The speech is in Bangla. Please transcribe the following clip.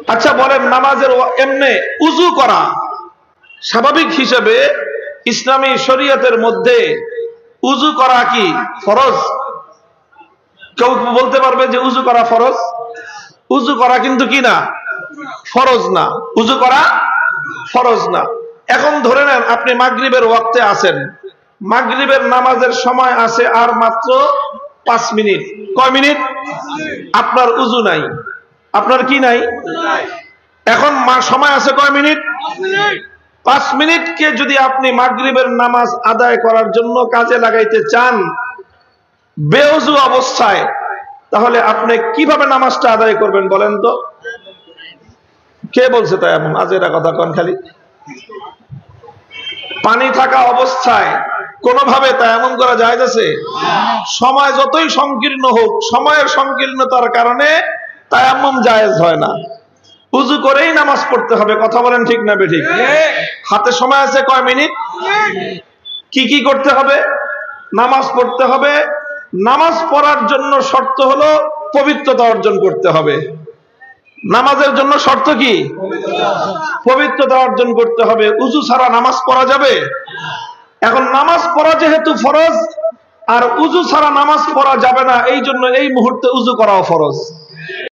আচ্ছা বলেন, নামাজের এমনি উযু করা স্বাভাবিক হিসেবে ইসলামী শরীয়তের মধ্যে উযু করা কি ফরজ? কেউ বলতে পারবে যে উযু করা ফরজ? উযু করা কিন্তু কি না, ফরজ না। উযু করা ফরজ না। এখন ধরে নেন আপনি মাগরিবের ওয়াক্তে আছেন, মাগরিবের নামাজের সময় আছে আর মাত্র 5 মিনিট। কয় মিনিট? আপনার উযু নাই, আপনার কি নাই, এখন সময় আছে কয় মিনিট? 5 মিনিটকে যদি আপনি মাগরিবের নামাজ আদায় করার জন্য কাজে লাগাইতে চান বেউযু অবস্থায়, তাহলে আপনি কিভাবে নামাজটা আদায় করবেন বলেন তো? কে বলছে তাই এমন আজেরা কথা কোন? খালি পানি থাকা অবস্থায় কোনোভাবে তায়াম্মুম করা জায়েজ আছে? সময় যতই সংকীর্ণ হোক, সময়ের সংকীর্ণতার কারণে তায়াম্মুম জায়েজ হয় না। উযু করেই নামাজ পড়তে হবে। কথা বলেন ঠিক না বেঠিক? হাতে সময় আছে কয় মিনিট? কি কি করতে হবে? নামাজ পড়তে হবে। নামাজ পড়ার জন্য শর্ত হলো পবিত্রতা অর্জন করতে হবে। নামাজের জন্য শর্ত কি? পবিত্রতা অর্জন করতে হবে। উযু ছাড়া নামাজ পড়া যাবে? এখন নামাজ পড়া যেহেতু ফরজ, আর উযু ছাড়া নামাজ পড়া যাবে না, এই জন্য এই মুহূর্তে উযু করাও ফরজ।